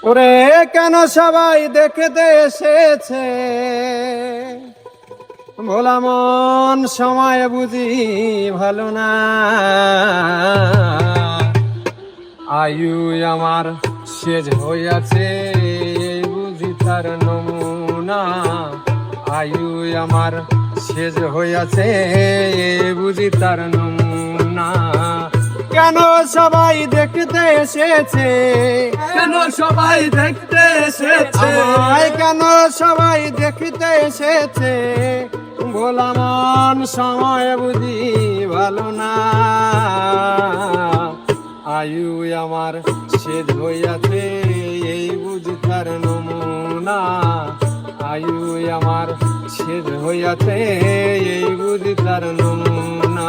ওরে কেন সবাই দেখতে এসেছে, ভোলা মন সময় বুঝি ভালো না। আয়ু আমার শেষ হইয়াছে বুঝি তার নমুনা। আয়ু আমার শেষ হইয়াছে বুঝি তার নমুনা। কেন সবাই দেখতে এসেছে, কেন সবাই দেখতে এসেছে, কেন সবাই দেখতে এসেছে, ভোলা মন সময় বুঝি ভালো না। আয়ু আমার শেষ হইয়াছে এই বুঝি তার নমুনা। আয়ু আমার শেষ হইয়াছে এই বুঝি তার নমুনা।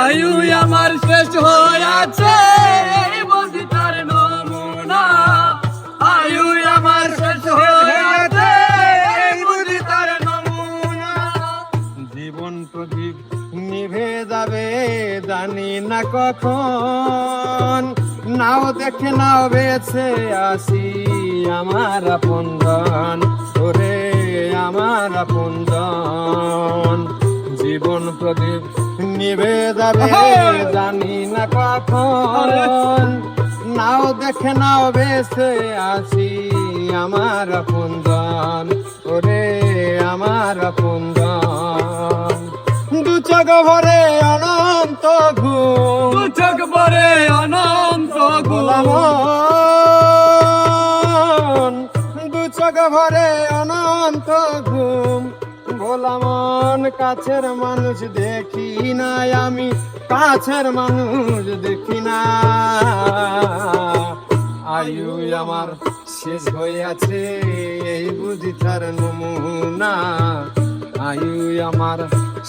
আয়ু আমার শেষ হইয়াছে বুঝি তার নমুনা। আয়ু আমার শেষ হইয়াছে বুঝি তার নমুনা। জীবন প্রদীপ নিভে যাবে জানি না কখন, নাও দেখে নাও বেছে আসি আমার আপনজন। ওরে আমার আপনজন, জীবন প্রদীপ নিভে যাবে জানি না কখন, নাও দেখে নাও বেছে আসি আমার আপনজন। ওরে আমার আপনজন, দু চোখ ভরে অনন্ত ঘুম, দু চোখ ভরে অনন্ত ঘুম, দু চোখ ভরে অনন্ত ঘুম। ভোলা মন কাছের মানুষ দেখি না, আমি কাছের মানুষ দেখি না। আয়ু আমার শেষ হইয়াছে এই বুঝি তার নমুনা। আয়ু আমার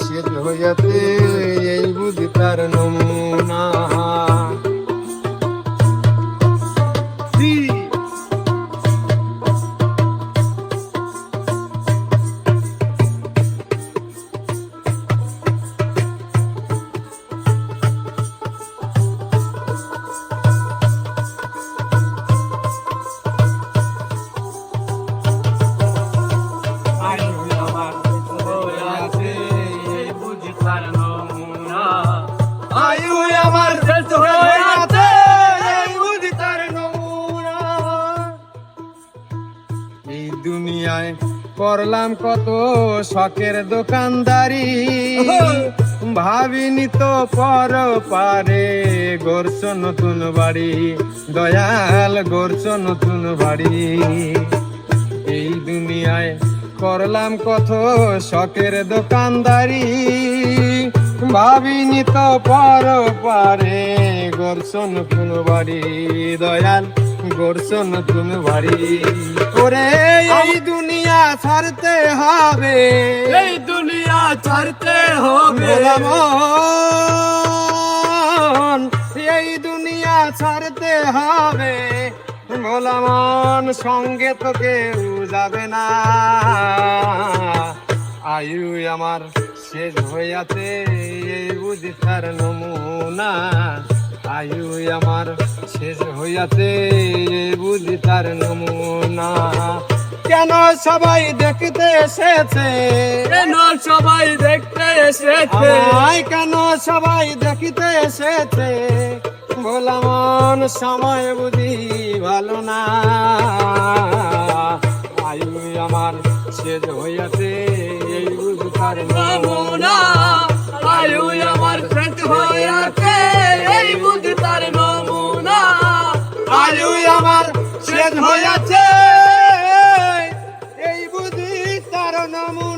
শেষ হইয়াছে এই বুঝি তার নমুনা। আয়ু আমার শেষ হইয়াছে এই বুঝি তার নমুনা। এই দুনিয়ায় করলাম কত শখের দোকানদারি, ভাবিনি তো পর পারে গড়ছ নতুন বাড়ি, দয়াল গড়ছ নতুন বাড়ি। এই দুনিয়ায় করলাম কত শখের দোকানদারি, ভাবিনি তো পর পারে গড়ছ নতুন বাড়ি, দয়াল গড়ছ নতুন বাড়ি। ওরে এই দুনিয়া ছাড়তে হবে, এই দুনিয়া ছাড়তে হবে, ভোলা মন এই দুনিয়া ছাড়তে হবে। ভোলা মন সঙ্গে তো কেউ যাবে না। আয়ু আমার শেষ হইয়াছে এই বুঝি তার নমুনা। আয়ু আমার শেষ হইয়াছে এই বুঝি তার নমুনা। কেন সবাই দেখতে এসেছে, কেন সবাই দেখতে এসেছে, কেন সবাই দেখতে এসেছে, ভোলা মন সময় বুঝি ভালো না। আয়ু আমার শেষ হইয়াছে এই বুঝি তার নমুনা। আয়ু আমার শেষ হইয়াছে এই বুঝি তার নমুনা। আয়ু আমার শেষ হইয়াছে এই বুঝি তার নমুনা।